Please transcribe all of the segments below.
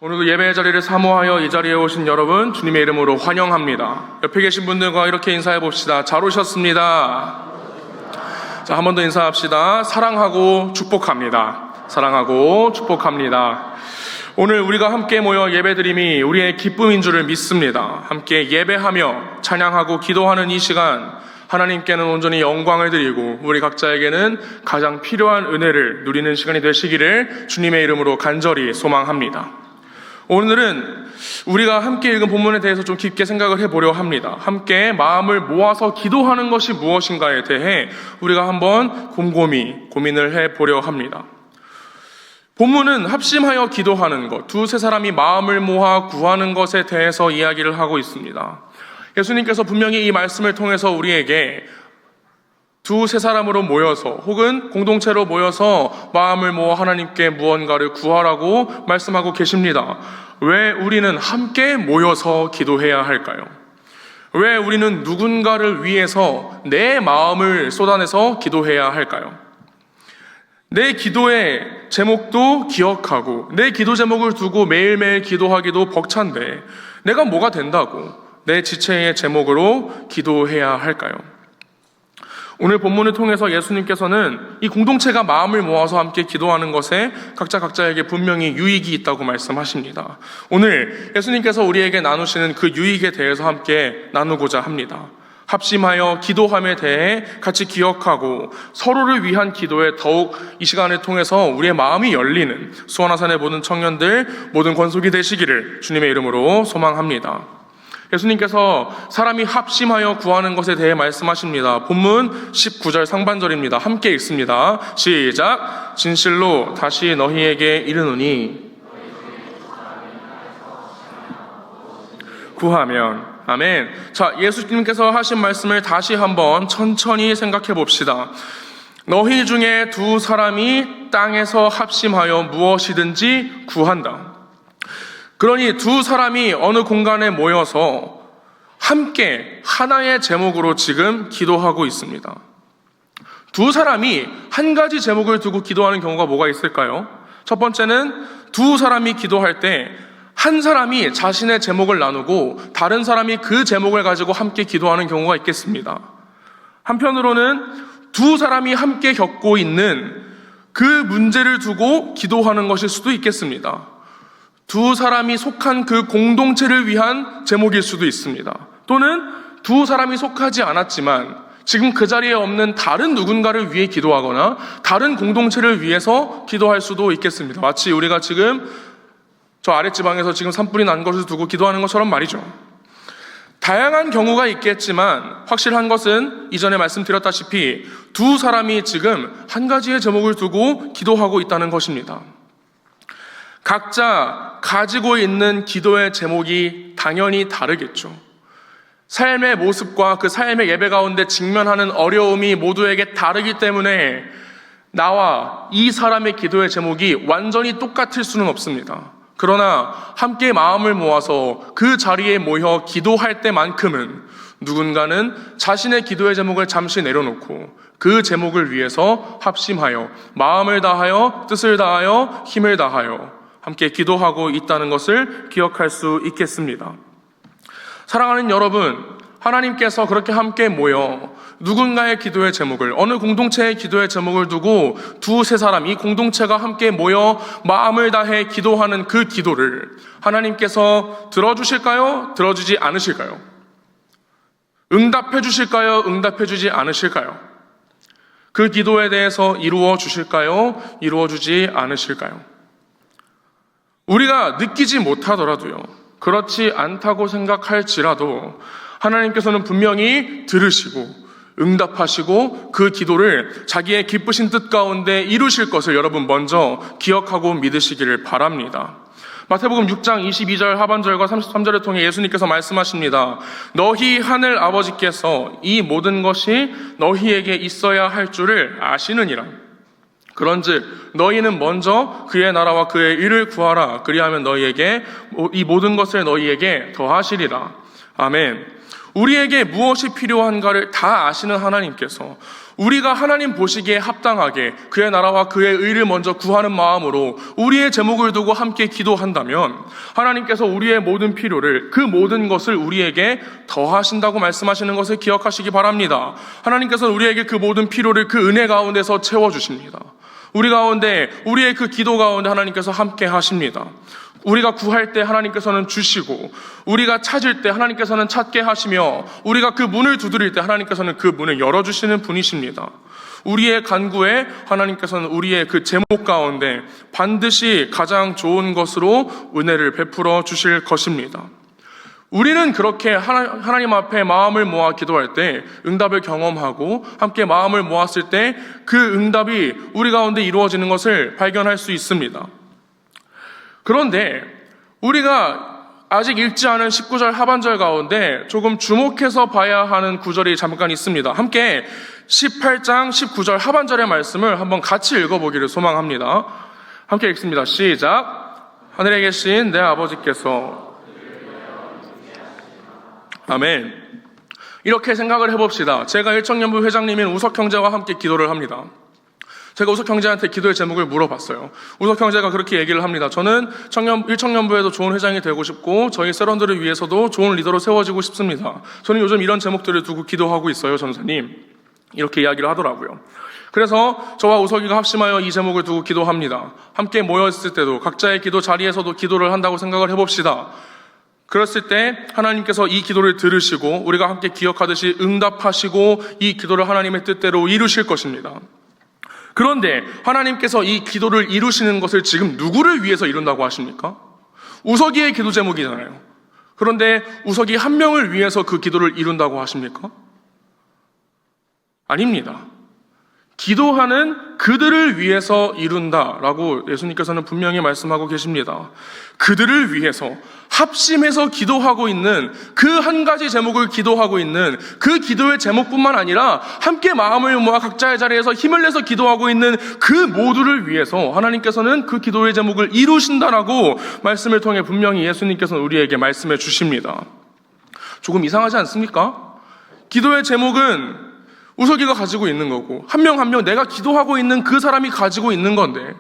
오늘도 예배의 자리를 사모하여 이 자리에 오신 여러분 주님의 이름으로 환영합니다. 옆에 계신 분들과 이렇게 인사해 봅시다. 잘 오셨습니다. 자, 한 번 더 인사합시다. 사랑하고 축복합니다. 사랑하고 축복합니다. 오늘 우리가 함께 모여 예배드림이 우리의 기쁨인 줄을 믿습니다. 함께 예배하며 찬양하고 기도하는 이 시간, 하나님께는 온전히 영광을 드리고 우리 각자에게는 가장 필요한 은혜를 누리는 시간이 되시기를 주님의 이름으로 간절히 소망합니다. 오늘은 우리가 함께 읽은 본문에 대해서 좀 깊게 생각을 해보려 합니다. 함께 마음을 모아서 기도하는 것이 무엇인가에 대해 우리가 한번 곰곰이 고민을 해보려 합니다. 본문은 합심하여 기도하는 것, 두세 사람이 마음을 모아 구하는 것에 대해서 이야기를 하고 있습니다. 예수님께서 분명히 이 말씀을 통해서 우리에게 두세 사람으로 모여서 혹은 공동체로 모여서 마음을 모아 하나님께 무언가를 구하라고 말씀하고 계십니다. 왜 우리는 함께 모여서 기도해야 할까요? 왜 우리는 누군가를 위해서 내 마음을 쏟아내서 기도해야 할까요? 내 기도의 제목도 기억하고 내 기도 제목을 두고 매일매일 기도하기도 벅찬데 내가 뭐가 된다고 내 지체의 제목으로 기도해야 할까요? 오늘 본문을 통해서 예수님께서는 이 공동체가 마음을 모아서 함께 기도하는 것에 각자에게 분명히 유익이 있다고 말씀하십니다. 오늘 예수님께서 우리에게 나누시는 그 유익에 대해서 함께 나누고자 합니다. 합심하여 기도함에 대해 같이 기억하고 서로를 위한 기도에 더욱 이 시간을 통해서 우리의 마음이 열리는 수원화산의 모든 청년들, 모든 권속이 되시기를 주님의 이름으로 소망합니다. 예수님께서 사람이 합심하여 구하는 것에 대해 말씀하십니다. 본문 19절 상반절입니다. 함께 읽습니다. 시작. 진실로 다시 너희에게 이르노니 구하면. 아멘. 자, 예수님께서 하신 말씀을 다시 한번 천천히 생각해 봅시다. 너희 중에 두 사람이 땅에서 합심하여 무엇이든지 구한다. 그러니 두 사람이 어느 공간에 모여서 함께 하나의 제목으로 지금 기도하고 있습니다. 두 사람이 한 가지 제목을 두고 기도하는 경우가 뭐가 있을까요? 첫 번째는 두 사람이 기도할 때 한 사람이 자신의 제목을 나누고 다른 사람이 그 제목을 가지고 함께 기도하는 경우가 있겠습니다. 한편으로는 두 사람이 함께 겪고 있는 그 문제를 두고 기도하는 것일 수도 있겠습니다. 두 사람이 속한 그 공동체를 위한 제목일 수도 있습니다. 또는 두 사람이 속하지 않았지만 지금 그 자리에 없는 다른 누군가를 위해 기도하거나 다른 공동체를 위해서 기도할 수도 있겠습니다. 마치 우리가 지금 저 아랫지방에서 지금 산불이 난 것을 두고 기도하는 것처럼 말이죠. 다양한 경우가 있겠지만 확실한 것은 이전에 말씀드렸다시피 두 사람이 지금 한 가지의 제목을 두고 기도하고 있다는 것입니다. 각자 가지고 있는 기도의 제목이 당연히 다르겠죠. 삶의 모습과 그 삶의 예배 가운데 직면하는 어려움이 모두에게 다르기 때문에 나와 이 사람의 기도의 제목이 완전히 똑같을 수는 없습니다. 그러나 함께 마음을 모아서 그 자리에 모여 기도할 때만큼은 누군가는 자신의 기도의 제목을 잠시 내려놓고 그 제목을 위해서 합심하여 마음을 다하여 뜻을 다하여 힘을 다하여 함께 기도하고 있다는 것을 기억할 수 있겠습니다. 사랑하는 여러분, 하나님께서 그렇게 함께 모여 누군가의 기도의 제목을, 어느 공동체의 기도의 제목을 두고 두세 사람, 이 공동체가 함께 모여 마음을 다해 기도하는 그 기도를 하나님께서 들어주실까요? 들어주지 않으실까요? 응답해 주실까요? 응답해 주지 않으실까요? 그 기도에 대해서 이루어 주실까요? 이루어 주지 않으실까요? 우리가 느끼지 못하더라도요, 그렇지 않다고 생각할지라도 하나님께서는 분명히 들으시고 응답하시고 그 기도를 자기의 기쁘신 뜻 가운데 이루실 것을 여러분 먼저 기억하고 믿으시기를 바랍니다. 마태복음 6장 22절 하반절과 33절을 통해 예수님께서 말씀하십니다. 너희 하늘 아버지께서 이 모든 것이 너희에게 있어야 할 줄을 아시느니라. 그런즉 너희는 먼저 그의 나라와 그의 의를 구하라. 그리하면 너희에게 이 모든 것을 너희에게 더하시리라. 아멘. 우리에게 무엇이 필요한가를 다 아시는 하나님께서 우리가 하나님 보시기에 합당하게 그의 나라와 그의 의를 먼저 구하는 마음으로 우리의 제목을 두고 함께 기도한다면 하나님께서 우리의 모든 필요를, 그 모든 것을 우리에게 더하신다고 말씀하시는 것을 기억하시기 바랍니다. 하나님께서는 우리에게 그 모든 필요를 그 은혜 가운데서 채워주십니다. 우리 가운데, 우리의 그 기도 가운데 하나님께서 함께 하십니다. 우리가 구할 때 하나님께서는 주시고, 우리가 찾을 때 하나님께서는 찾게 하시며, 우리가 그 문을 두드릴 때 하나님께서는 그 문을 열어주시는 분이십니다. 우리의 간구에 하나님께서는 우리의 그 제목 가운데 반드시 가장 좋은 것으로 은혜를 베풀어 주실 것입니다. 우리는 그렇게 하나님 앞에 마음을 모아 기도할 때 응답을 경험하고 함께 마음을 모았을 때 그 응답이 우리 가운데 이루어지는 것을 발견할 수 있습니다. 그런데 우리가 아직 읽지 않은 19절 하반절 가운데 조금 주목해서 봐야 하는 구절이 잠깐 있습니다. 함께 18장 19절 하반절의 말씀을 한번 같이 읽어보기를 소망합니다. 함께 읽습니다. 시작. 하늘에 계신 내 아버지께서, 아멘. 이렇게 생각을 해봅시다. 제가 일청년부 회장님인 우석 형제와 함께 기도를 합니다. 제가 우석 형제한테 기도의 제목을 물어봤어요. 우석 형제가 그렇게 얘기를 합니다. 저는 일청년부에도 좋은 회장이 되고 싶고 저희 세런들을 위해서도 좋은 리더로 세워지고 싶습니다. 저는 요즘 이런 제목들을 두고 기도하고 있어요, 전사님. 이렇게 이야기를 하더라고요. 그래서 저와 우석이가 합심하여 이 제목을 두고 기도합니다. 함께 모여있을 때도 각자의 기도 자리에서도 기도를 한다고 생각을 해봅시다. 그랬을 때 하나님께서 이 기도를 들으시고 우리가 함께 기억하듯이 응답하시고 이 기도를 하나님의 뜻대로 이루실 것입니다. 그런데 하나님께서 이 기도를 이루시는 것을 지금 누구를 위해서 이룬다고 하십니까? 우석이의 기도 제목이잖아요. 그런데 우석이 한 명을 위해서 그 기도를 이룬다고 하십니까? 아닙니다. 기도하는 그들을 위해서 이룬다라고 예수님께서는 분명히 말씀하고 계십니다. 그들을 위해서 합심해서 기도하고 있는 그 한 가지 제목을 기도하고 있는 그 기도의 제목뿐만 아니라 함께 마음을 모아 각자의 자리에서 힘을 내서 기도하고 있는 그 모두를 위해서 하나님께서는 그 기도의 제목을 이루신다라고 말씀을 통해 분명히 예수님께서는 우리에게 말씀해 주십니다. 조금 이상하지 않습니까? 기도의 제목은 우석이가 가지고 있는 거고 한 명 한 명 내가 기도하고 있는 그 사람이 가지고 있는 건데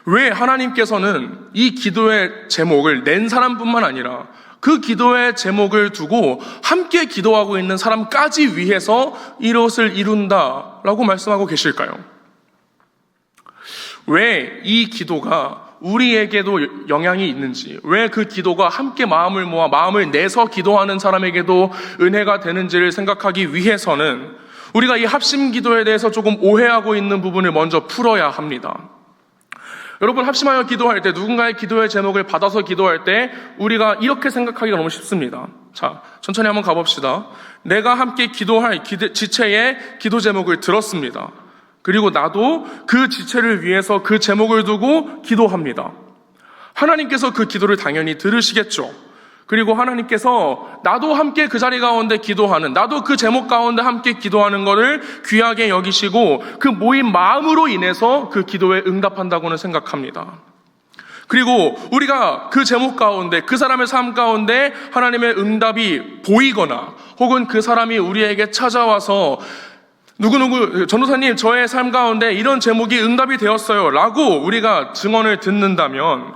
왜 하나님께서는 이 기도의 제목을 낸 사람뿐만 아니라 그 기도의 제목을 두고 함께 기도하고 있는 사람까지 위해서 이것을 이룬다라고 말씀하고 계실까요? 왜 이 기도가 우리에게도 영향이 있는지, 왜 그 기도가 함께 마음을 모아 마음을 내서 기도하는 사람에게도 은혜가 되는지를 생각하기 위해서는 우리가 이 합심 기도에 대해서 조금 오해하고 있는 부분을 먼저 풀어야 합니다. 여러분, 합심하여 기도할 때, 누군가의 기도의 제목을 받아서 기도할 때 우리가 이렇게 생각하기가 너무 쉽습니다. 자, 천천히 한번 가봅시다. 내가 함께 기도할 지체의 기도 제목을 들었습니다. 그리고 나도 그 지체를 위해서 그 제목을 두고 기도합니다. 하나님께서 그 기도를 당연히 들으시겠죠. 그리고 하나님께서 나도 함께 그 자리 가운데 기도하는, 나도 그 제목 가운데 함께 기도하는 것을 귀하게 여기시고 그 모인 마음으로 인해서 그 기도에 응답한다고는 생각합니다. 그리고 우리가 그 제목 가운데, 그 사람의 삶 가운데 하나님의 응답이 보이거나 혹은 그 사람이 우리에게 찾아와서 누구누구 전도사님 저의 삶 가운데 이런 제목이 응답이 되었어요 라고 우리가 증언을 듣는다면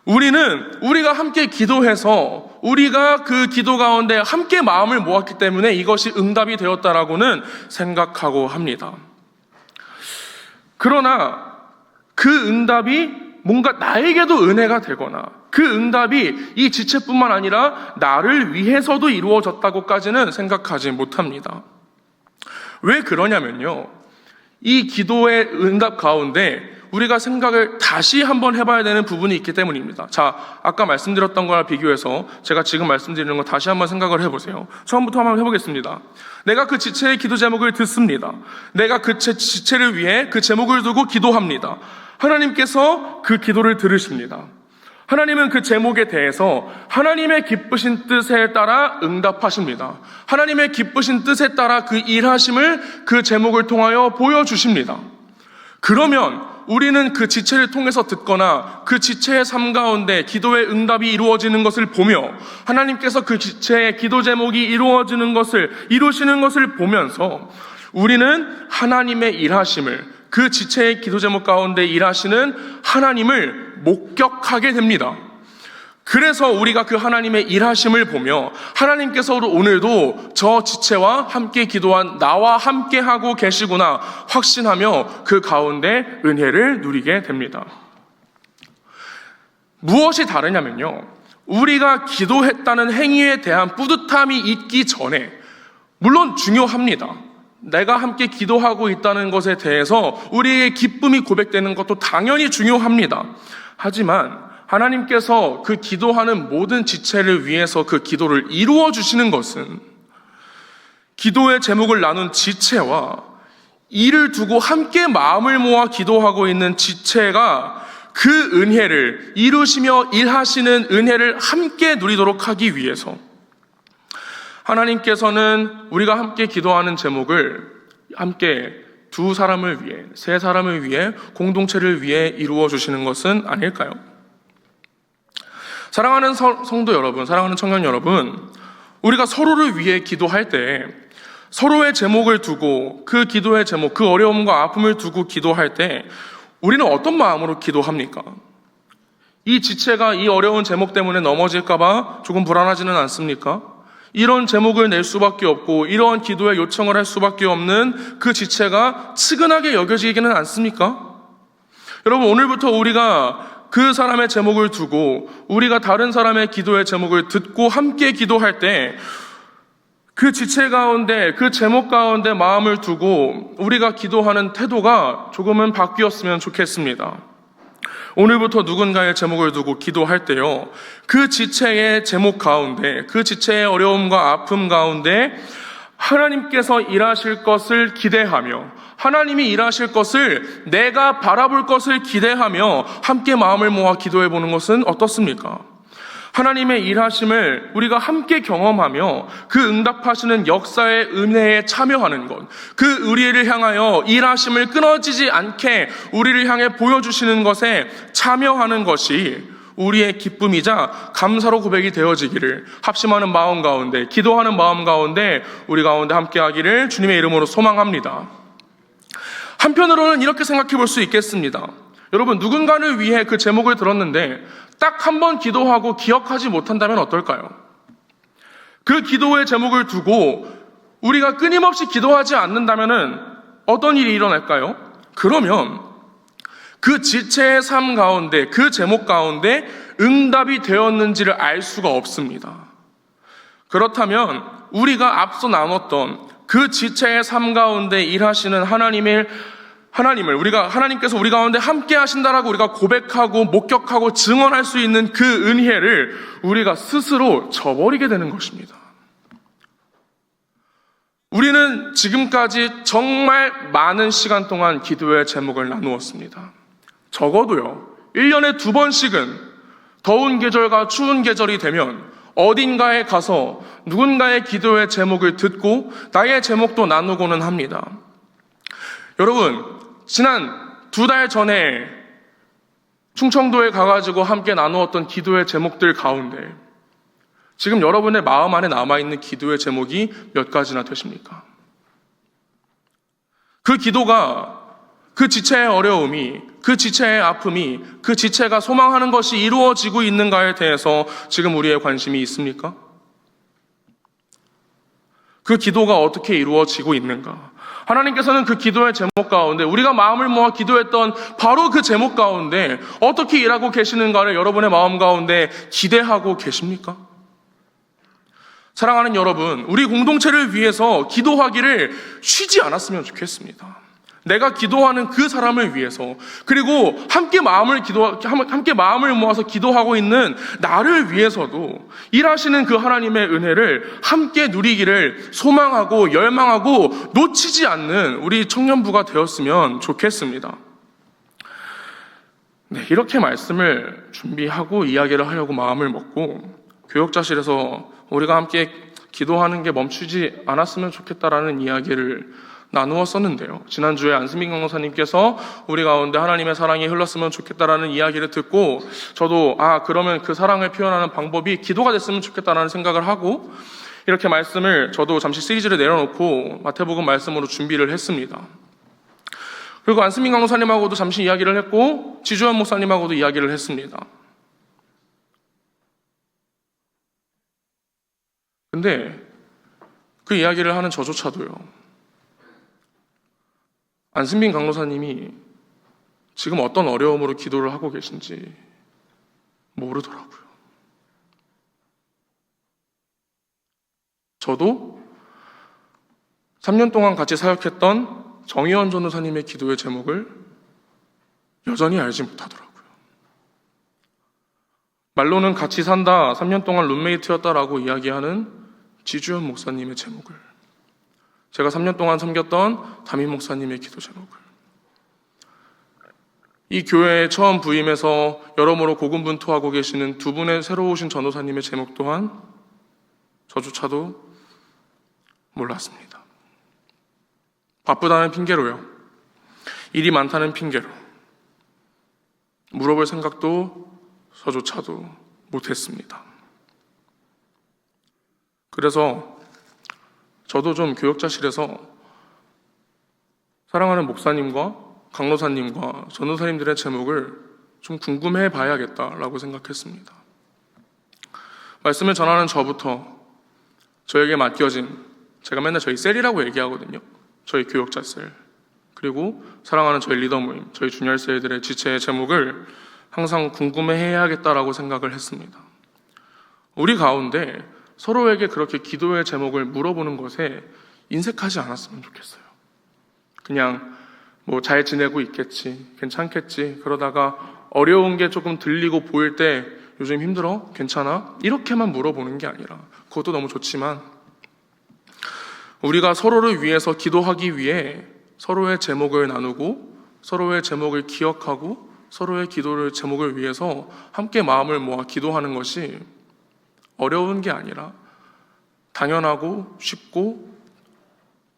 우리가 함께 기도해서 우리가 그 기도 가운데 함께 마음을 모았기 때문에 이것이 응답이 되었다라고는 생각하고 합니다. 그러나 그 응답이 뭔가 나에게도 은혜가 되거나 그 응답이 이 지체뿐만 아니라 나를 위해서도 이루어졌다고까지는 생각하지 못합니다. 왜 그러냐면요, 이 기도의 응답 가운데 우리가 생각을 다시 한번 해봐야 되는 부분이 있기 때문입니다. 자, 아까 말씀드렸던 거랑 비교해서 제가 지금 말씀드리는 거 다시 한번 생각을 해보세요. 처음부터 한번 해보겠습니다. 내가 그 지체의 기도 제목을 듣습니다. 내가 그 지체를 위해 그 제목을 두고 기도합니다. 하나님께서 그 기도를 들으십니다. 하나님은 그 제목에 대해서 하나님의 기쁘신 뜻에 따라 응답하십니다. 하나님의 기쁘신 뜻에 따라 그 일하심을 그 제목을 통하여 보여주십니다. 그러면 우리는 그 지체를 통해서 듣거나 그 지체의 삶 가운데 기도의 응답이 이루어지는 것을 보며 하나님께서 그 지체의 기도 제목이 이루어지는 것을, 이루시는 것을 보면서 우리는 하나님의 일하심을, 그 지체의 기도 제목 가운데 일하시는 하나님을 목격하게 됩니다. 그래서 우리가 그 하나님의 일하심을 보며 하나님께서 오늘도 저 지체와 함께 기도한 나와 함께 하고 계시구나 확신하며 그 가운데 은혜를 누리게 됩니다. 무엇이 다르냐면요, 우리가 기도했다는 행위에 대한 뿌듯함이 있기 전에, 물론 중요합니다. 내가 함께 기도하고 있다는 것에 대해서 우리의 기쁨이 고백되는 것도 당연히 중요합니다. 하지만 하나님께서 그 기도하는 모든 지체를 위해서 그 기도를 이루어 주시는 것은 기도의 제목을 나눈 지체와 이를 두고 함께 마음을 모아 기도하고 있는 지체가 그 은혜를 이루시며 일하시는 은혜를 함께 누리도록 하기 위해서 하나님께서는 우리가 함께 기도하는 제목을 함께 두 사람을 위해, 세 사람을 위해, 공동체를 위해 이루어 주시는 것은 아닐까요? 사랑하는 성도 여러분, 사랑하는 청년 여러분, 우리가 서로를 위해 기도할 때 서로의 제목을 두고 그 기도의 제목, 그 어려움과 아픔을 두고 기도할 때 우리는 어떤 마음으로 기도합니까? 이 지체가 이 어려운 제목 때문에 넘어질까 봐 조금 불안하지는 않습니까? 이런 제목을 낼 수밖에 없고 이러한 기도에 요청을 할 수밖에 없는 그 지체가 측은하게 여겨지기는 않습니까? 여러분, 오늘부터 우리가 그 사람의 제목을 두고 우리가 다른 사람의 기도의 제목을 듣고 함께 기도할 때 그 지체 가운데, 그 제목 가운데 마음을 두고 우리가 기도하는 태도가 조금은 바뀌었으면 좋겠습니다. 오늘부터 누군가의 제목을 두고 기도할 때요, 그 지체의 제목 가운데, 그 지체의 어려움과 아픔 가운데 하나님께서 일하실 것을 기대하며, 하나님이 일하실 것을 내가 바라볼 것을 기대하며 함께 마음을 모아 기도해 보는 것은 어떻습니까? 하나님의 일하심을 우리가 함께 경험하며 그 응답하시는 역사의 은혜에 참여하는 것, 그 우리를 향하여 일하심을 끊어지지 않게 우리를 향해 보여주시는 것에 참여하는 것이 우리의 기쁨이자 감사로 고백이 되어지기를 합심하는 마음 가운데, 기도하는 마음 가운데 우리 가운데 함께하기를 주님의 이름으로 소망합니다. 한편으로는 이렇게 생각해 볼 수 있겠습니다. 여러분, 누군가를 위해 그 제목을 들었는데 딱 한 번 기도하고 기억하지 못한다면 어떨까요? 그 기도의 제목을 두고 우리가 끊임없이 기도하지 않는다면 어떤 일이 일어날까요? 그러면 그 지체의 삶 가운데, 그 제목 가운데 응답이 되었는지를 알 수가 없습니다. 그렇다면 우리가 앞서 나눴던 그 지체의 삶 가운데 일하시는 하나님을 하나님께서 우리 가운데 함께 하신다라고 우리가 고백하고 목격하고 증언할 수 있는 그 은혜를 우리가 스스로 저버리게 되는 것입니다. 우리는 지금까지 정말 많은 시간 동안 기도의 제목을 나누었습니다. 적어도요, 1년에 2번씩은 더운 계절과 추운 계절이 되면 어딘가에 가서 누군가의 기도의 제목을 듣고 나의 제목도 나누고는 합니다. 여러분, 지난 2달 전에 충청도에 가가지고 함께 나누었던 기도의 제목들 가운데 지금 여러분의 마음 안에 남아있는 기도의 제목이 몇 가지나 되십니까? 그 기도가, 그 지체의 어려움이, 그 지체의 아픔이, 그 지체가 소망하는 것이 이루어지고 있는가에 대해서 지금 우리의 관심이 있습니까? 그 기도가 어떻게 이루어지고 있는가? 하나님께서는 그 기도의 제목 가운데, 우리가 마음을 모아 기도했던 바로 그 제목 가운데 어떻게 일하고 계시는가를 여러분의 마음 가운데 기대하고 계십니까? 사랑하는 여러분, 우리 공동체를 위해서 기도하기를 쉬지 않았으면 좋겠습니다. 내가 기도하는 그 사람을 위해서, 그리고 함께 마음을 모아서 기도하고 있는 나를 위해서도 일하시는 그 하나님의 은혜를 함께 누리기를 소망하고 열망하고 놓치지 않는 우리 청년부가 되었으면 좋겠습니다. 네, 이렇게 말씀을 준비하고 이야기를 하려고 마음을 먹고 교역자실에서 우리가 함께 기도하는 게 멈추지 않았으면 좋겠다라는 이야기를 나누었었는데요. 지난주에 안승민 강사님께서 우리 가운데 하나님의 사랑이 흘렀으면 좋겠다라는 이야기를 듣고 저도 그러면 그 사랑을 표현하는 방법이 기도가 됐으면 좋겠다라는 생각을 하고 이렇게 말씀을 저도 잠시 시리즈를 내려놓고 마태복음 말씀으로 준비를 했습니다. 그리고 안승민 강사님하고도 잠시 이야기를 했고 지주환 목사님하고도 이야기를 했습니다. 근데 그 이야기를 하는 저조차도요, 안승민 강로사님이 지금 어떤 어려움으로 기도를 하고 계신지 모르더라고요. 저도 3년 동안 같이 사역했던 정의원 전도사님의 기도의 제목을 여전히 알지 못하더라고요. 말로는 같이 산다, 3년 동안 룸메이트였다라고 이야기하는 지주현 목사님의 제목을, 제가 3년 동안 섬겼던 담임 목사님의 기도 제목을, 이 교회에 처음 부임해서 여러모로 고군분투하고 계시는 두 분의 새로 오신 전도사님의 제목 또한 저조차도 몰랐습니다. 바쁘다는 핑계로요, 일이 많다는 핑계로 물어볼 생각도 저조차도 못했습니다. 그래서 저도 좀 교역자실에서 사랑하는 목사님과 강로사님과 전도사님들의 제목을 좀 궁금해 봐야겠다라고 생각했습니다. 말씀을 전하는 저부터 저에게 맡겨진, 제가 맨날 저희 셀이라고 얘기하거든요. 저희 교역자 셀, 그리고 사랑하는 저희 리더 모임, 저희 주니어 셀들의 지체의 제목을 항상 궁금해해야겠다라고 생각을 했습니다. 우리 가운데 서로에게 그렇게 기도의 제목을 물어보는 것에 인색하지 않았으면 좋겠어요. 그냥 뭐 잘 지내고 있겠지, 괜찮겠지, 그러다가 어려운 게 조금 들리고 보일 때 요즘 힘들어? 괜찮아? 이렇게만 물어보는 게 아니라, 그것도 너무 좋지만 우리가 서로를 위해서 기도하기 위해 서로의 제목을 나누고 서로의 제목을 기억하고 서로의 기도를 제목을 위해서 함께 마음을 모아 기도하는 것이 어려운 게 아니라 당연하고 쉽고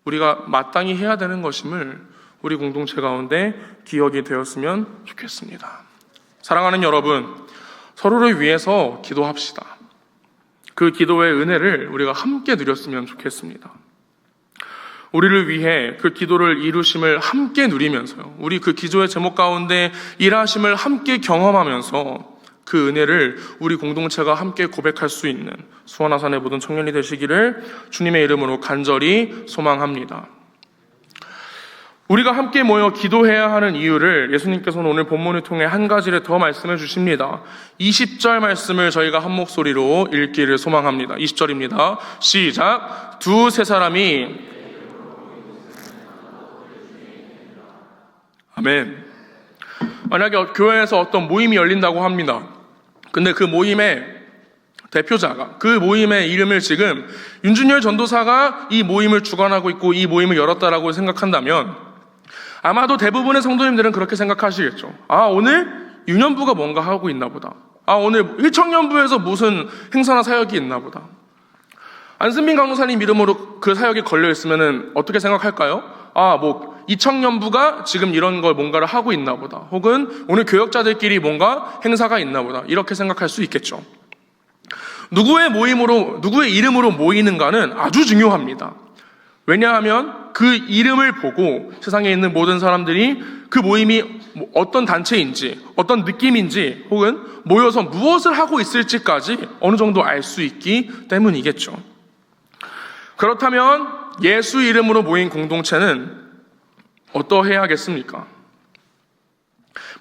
우리가 마땅히 해야 되는 것임을 우리 공동체 가운데 기억이 되었으면 좋겠습니다. 사랑하는 여러분, 서로를 위해서 기도합시다. 그 기도의 은혜를 우리가 함께 누렸으면 좋겠습니다. 우리를 위해 그 기도를 이루심을 함께 누리면서요, 우리 그 기도의 제목 가운데 일하심을 함께 경험하면서 그 은혜를 우리 공동체가 함께 고백할 수 있는 수원아산의 모든 청년이 되시기를 주님의 이름으로 간절히 소망합니다. 우리가 함께 모여 기도해야 하는 이유를 예수님께서는 오늘 본문을 통해 한 가지를 더 말씀해 주십니다. 20절 말씀을 저희가 한 목소리로 읽기를 소망합니다. 20절입니다. 시작. 두세 사람이, 아멘. 만약에 교회에서 어떤 모임이 열린다고 합니다. 근데 그 모임의 대표자가, 그 모임의 이름을 지금 윤준열 전도사가 이 모임을 주관하고 있고 이 모임을 열었다라고 생각한다면 아마도 대부분의 성도님들은 그렇게 생각하시겠죠. 아, 오늘 유년부가 뭔가 하고 있나 보다. 아, 오늘 일청년부에서 무슨 행사나 사역이 있나 보다. 안승민 강로사님 이름으로 그 사역이 걸려 있으면 어떻게 생각할까요? 아, 뭐 이청년부가 지금 이런 걸 뭔가를 하고 있나 보다. 혹은 오늘 교역자들끼리 뭔가 행사가 있나 보다. 이렇게 생각할 수 있겠죠. 누구의 모임으로, 누구의 이름으로 모이는가는 아주 중요합니다. 왜냐하면 그 이름을 보고 세상에 있는 모든 사람들이 그 모임이 어떤 단체인지, 어떤 느낌인지, 혹은 모여서 무엇을 하고 있을지까지 어느 정도 알 수 있기 때문이겠죠. 그렇다면 예수 이름으로 모인 공동체는 어떠해야겠습니까?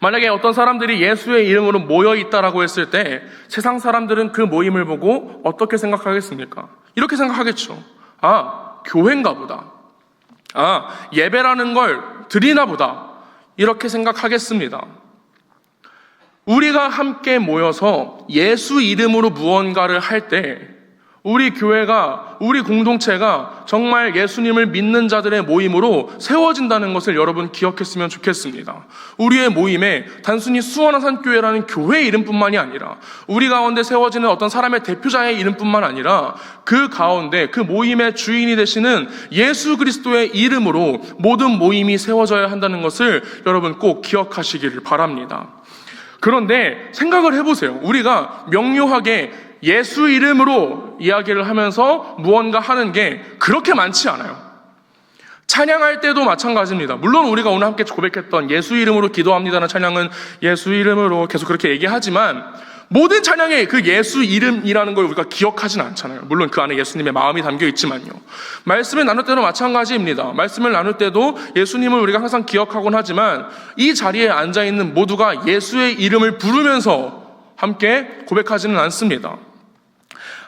만약에 어떤 사람들이 예수의 이름으로 모여 있다라고 했을 때 세상 사람들은 그 모임을 보고 어떻게 생각하겠습니까? 이렇게 생각하겠죠. 아, 교회인가 보다. 아, 예배라는 걸 드리나 보다. 이렇게 생각하겠습니다. 우리가 함께 모여서 예수 이름으로 무언가를 할 때 우리 교회가, 우리 공동체가 정말 예수님을 믿는 자들의 모임으로 세워진다는 것을 여러분 기억했으면 좋겠습니다. 우리의 모임에 단순히 수원아산교회라는 교회 이름뿐만이 아니라 우리 가운데 세워지는 어떤 사람의 대표자의 이름뿐만 아니라 그 가운데 그 모임의 주인이 되시는 예수 그리스도의 이름으로 모든 모임이 세워져야 한다는 것을 여러분 꼭 기억하시기를 바랍니다. 그런데 생각을 해보세요. 우리가 명료하게 예수 이름으로 이야기를 하면서 무언가 하는 게 그렇게 많지 않아요. 찬양할 때도 마찬가지입니다. 물론 우리가 오늘 함께 고백했던 예수 이름으로 기도합니다는 찬양은 예수 이름으로 계속 그렇게 얘기하지만 모든 찬양에 그 예수 이름이라는 걸 우리가 기억하진 않잖아요. 물론 그 안에 예수님의 마음이 담겨 있지만요. 말씀을 나눌 때도 마찬가지입니다. 말씀을 나눌 때도 예수님을 우리가 항상 기억하곤 하지만 이 자리에 앉아있는 모두가 예수의 이름을 부르면서 함께 고백하지는 않습니다.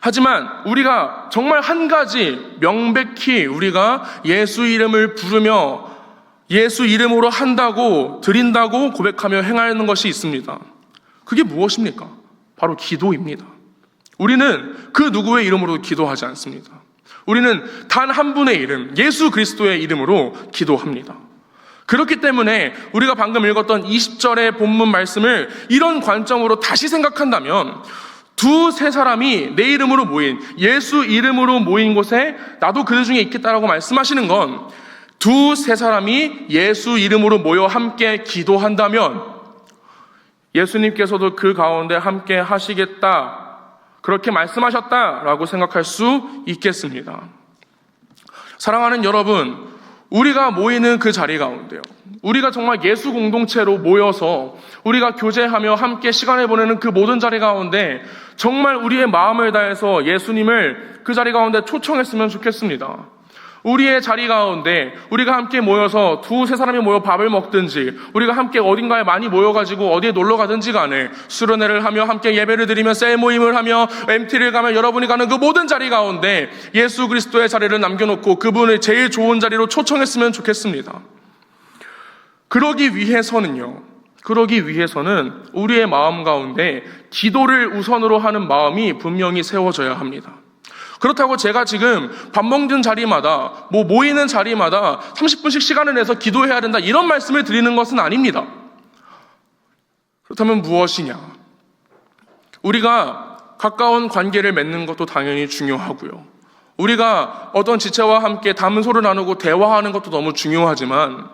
하지만 우리가 정말 한 가지 명백히 우리가 예수 이름을 부르며 예수 이름으로 한다고 드린다고 고백하며 행하는 것이 있습니다. 그게 무엇입니까? 바로 기도입니다. 우리는 그 누구의 이름으로 기도하지 않습니다. 우리는 단 한 분의 이름, 예수 그리스도의 이름으로 기도합니다. 그렇기 때문에 우리가 방금 읽었던 20절의 본문 말씀을 이런 관점으로 다시 생각한다면 두세 사람이 내 이름으로 모인, 예수 이름으로 모인 곳에 나도 그들 중에 있겠다라고 말씀하시는 건 두세 사람이 예수 이름으로 모여 함께 기도한다면 예수님께서도 그 가운데 함께 하시겠다, 그렇게 말씀하셨다라고 생각할 수 있겠습니다. 사랑하는 여러분, 우리가 모이는 그 자리 가운데요, 우리가 정말 예수 공동체로 모여서 우리가 교제하며 함께 시간을 보내는 그 모든 자리 가운데 정말 우리의 마음을 다해서 예수님을 그 자리 가운데 초청했으면 좋겠습니다. 우리의 자리 가운데 우리가 함께 모여서 두세 사람이 모여 밥을 먹든지, 우리가 함께 어딘가에 많이 모여가지고 어디에 놀러 가든지 간에 수련회를 하며 함께 예배를 드리며 셀 모임을 하며 MT를 가며 여러분이 가는 그 모든 자리 가운데 예수 그리스도의 자리를 남겨놓고 그분의 제일 좋은 자리로 초청했으면 좋겠습니다. 그러기 위해서는 우리의 마음 가운데 기도를 우선으로 하는 마음이 분명히 세워져야 합니다. 그렇다고 제가 지금 밥 먹는 자리마다 모이는 자리마다 30분씩 시간을 내서 기도해야 된다, 이런 말씀을 드리는 것은 아닙니다. 그렇다면 무엇이냐? 우리가 가까운 관계를 맺는 것도 당연히 중요하고요, 우리가 어떤 지체와 함께 담소를 나누고 대화하는 것도 너무 중요하지만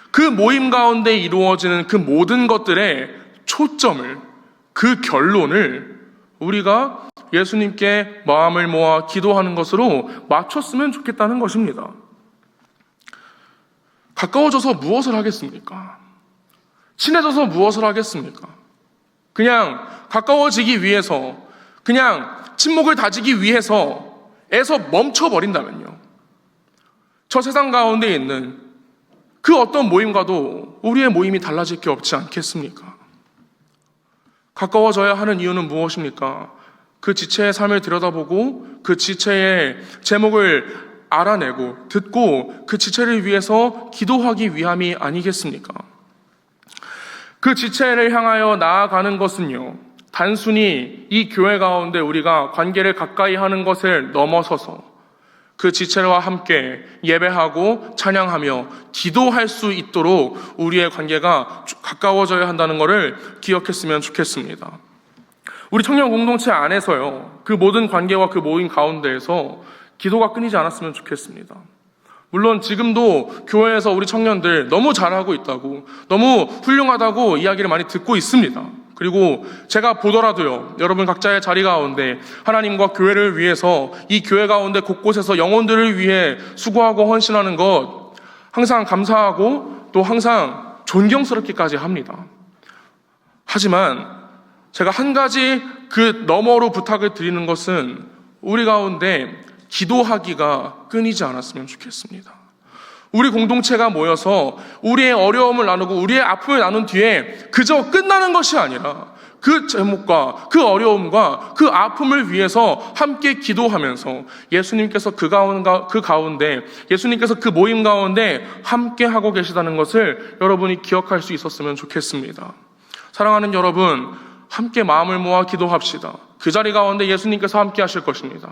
그 모임 가운데 이루어지는 그 모든 것들의 초점을, 그 결론을 우리가 예수님께 마음을 모아 기도하는 것으로 맞췄으면 좋겠다는 것입니다. 가까워져서 무엇을 하겠습니까? 친해져서 무엇을 하겠습니까? 그냥 가까워지기 위해서, 그냥 친목을 다지기 위해서에서 멈춰버린다면요, 저 세상 가운데 있는 그 어떤 모임과도 우리의 모임이 달라질 게 없지 않겠습니까? 가까워져야 하는 이유는 무엇입니까? 그 지체의 삶을 들여다보고 그 지체의 제목을 알아내고 듣고 그 지체를 위해서 기도하기 위함이 아니겠습니까? 그 지체를 향하여 나아가는 것은요, 단순히 이 교회 가운데 우리가 관계를 가까이 하는 것을 넘어서서 그 지체와 함께 예배하고 찬양하며 기도할 수 있도록 우리의 관계가 가까워져야 한다는 것을 기억했으면 좋겠습니다. 우리 청년 공동체 안에서요, 그 모든 관계와 그 모임 가운데에서 기도가 끊이지 않았으면 좋겠습니다. 물론 지금도 교회에서 우리 청년들 너무 잘하고 있다고, 너무 훌륭하다고 이야기를 많이 듣고 있습니다. 그리고 제가 보더라도요, 여러분 각자의 자리 가운데 하나님과 교회를 위해서 이 교회 가운데 곳곳에서 영혼들을 위해 수고하고 헌신하는 것 항상 감사하고 또 항상 존경스럽기까지 합니다. 하지만 제가 한 가지 그 너머로 부탁을 드리는 것은 우리 가운데 기도하기가 끊이지 않았으면 좋겠습니다. 우리 공동체가 모여서 우리의 어려움을 나누고 우리의 아픔을 나눈 뒤에 그저 끝나는 것이 아니라 그 제목과 그 어려움과 그 아픔을 위해서 함께 기도하면서 예수님께서 그 가운데 예수님께서 그 모임 가운데 함께 하고 계시다는 것을 여러분이 기억할 수 있었으면 좋겠습니다. 사랑하는 여러분, 함께 마음을 모아 기도합시다. 그 자리 가운데 예수님께서 함께 하실 것입니다.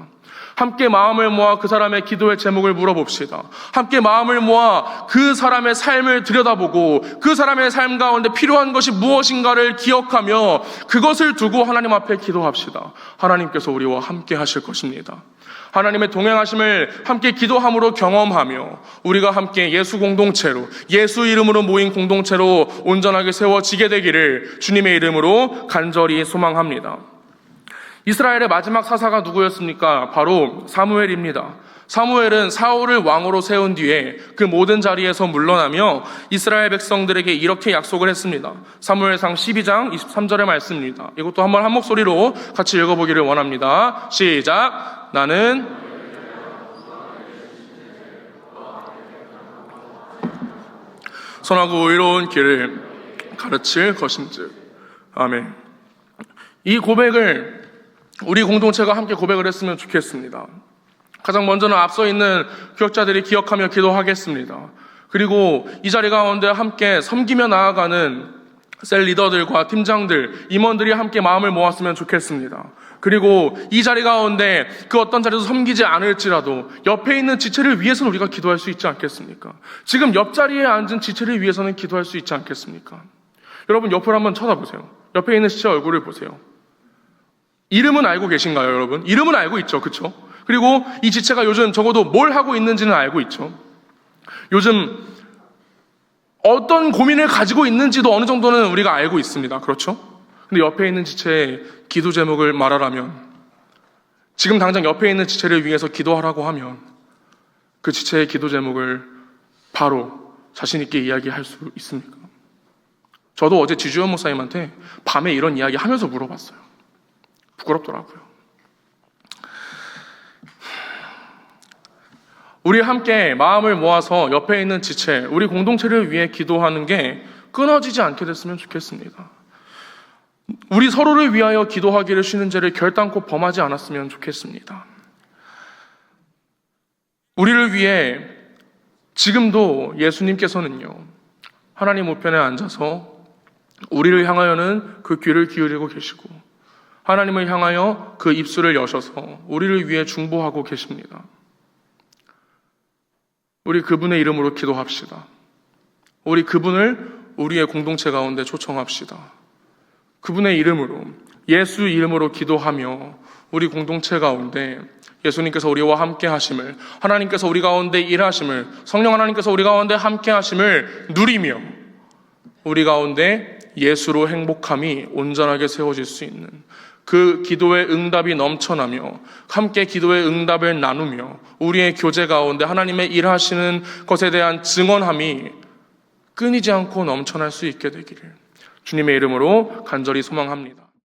함께 마음을 모아 그 사람의 기도의 제목을 물어봅시다. 함께 마음을 모아 그 사람의 삶을 들여다보고 그 사람의 삶 가운데 필요한 것이 무엇인가를 기억하며 그것을 두고 하나님 앞에 기도합시다. 하나님께서 우리와 함께 하실 것입니다. 하나님의 동행하심을 함께 기도함으로 경험하며 우리가 함께 예수 공동체로, 예수 이름으로 모인 공동체로 온전하게 세워지게 되기를 주님의 이름으로 간절히 소망합니다. 이스라엘의 마지막 사사가 누구였습니까? 바로 사무엘입니다. 사무엘은 사울을 왕으로 세운 뒤에 그 모든 자리에서 물러나며 이스라엘 백성들에게 이렇게 약속을 했습니다. 사무엘상 12장 23절의 말씀입니다. 이것도 한번 한 목소리로 같이 읽어보기를 원합니다. 시작. 나는 선하고 의로운 길을 가르칠 것인즉. 아멘. 이 고백을 우리 공동체가 함께 고백을 했으면 좋겠습니다. 가장 먼저는 앞서 있는 교역자들이 기억하며 기도하겠습니다. 그리고 이 자리 가운데 함께 섬기며 나아가는 셀 리더들과 팀장들, 임원들이 함께 마음을 모았으면 좋겠습니다. 그리고 이 자리 가운데 그 어떤 자리에서 섬기지 않을지라도 옆에 있는 지체를 위해서는 우리가 기도할 수 있지 않겠습니까? 지금 옆자리에 앉은 지체를 위해서는 기도할 수 있지 않겠습니까? 여러분 옆을 한번 쳐다보세요. 옆에 있는 지체 얼굴을 보세요. 이름은 알고 계신가요, 여러분? 이름은 알고 있죠, 그렇죠? 그리고 이 지체가 요즘 적어도 뭘 하고 있는지는 알고 있죠. 요즘 어떤 고민을 가지고 있는지도 어느 정도는 우리가 알고 있습니다. 그렇죠? 근데 옆에 있는 지체의 기도 제목을 말하라면, 지금 당장 옆에 있는 지체를 위해서 기도하라고 하면 그 지체의 기도 제목을 바로 자신 있게 이야기할 수 있습니까? 저도 어제 지주연 목사님한테 밤에 이런 이야기 하면서 물어봤어요. 부끄럽더라고요. 우리 함께 마음을 모아서 옆에 있는 지체, 우리 공동체를 위해 기도하는 게 끊어지지 않게 됐으면 좋겠습니다. 우리 서로를 위하여 기도하기를 쉬는 죄를 결단코 범하지 않았으면 좋겠습니다. 우리를 위해 지금도 예수님께서는요, 하나님 우편에 앉아서 우리를 향하여는 그 귀를 기울이고 계시고 하나님을 향하여 그 입술을 여셔서 우리를 위해 중보하고 계십니다. 우리 그분의 이름으로 기도합시다. 우리 그분을 우리의 공동체 가운데 초청합시다. 그분의 이름으로, 예수 이름으로 기도하며 우리 공동체 가운데 예수님께서 우리와 함께 하심을, 하나님께서 우리 가운데 일하심을, 성령 하나님께서 우리 가운데 함께 하심을 누리며 우리 가운데 예수로 행복함이 온전하게 세워질 수 있는 그 기도의 응답이 넘쳐나며 함께 기도의 응답을 나누며 우리의 교제 가운데 하나님의 일하시는 것에 대한 증언함이 끊이지 않고 넘쳐날 수 있게 되기를 주님의 이름으로 간절히 소망합니다.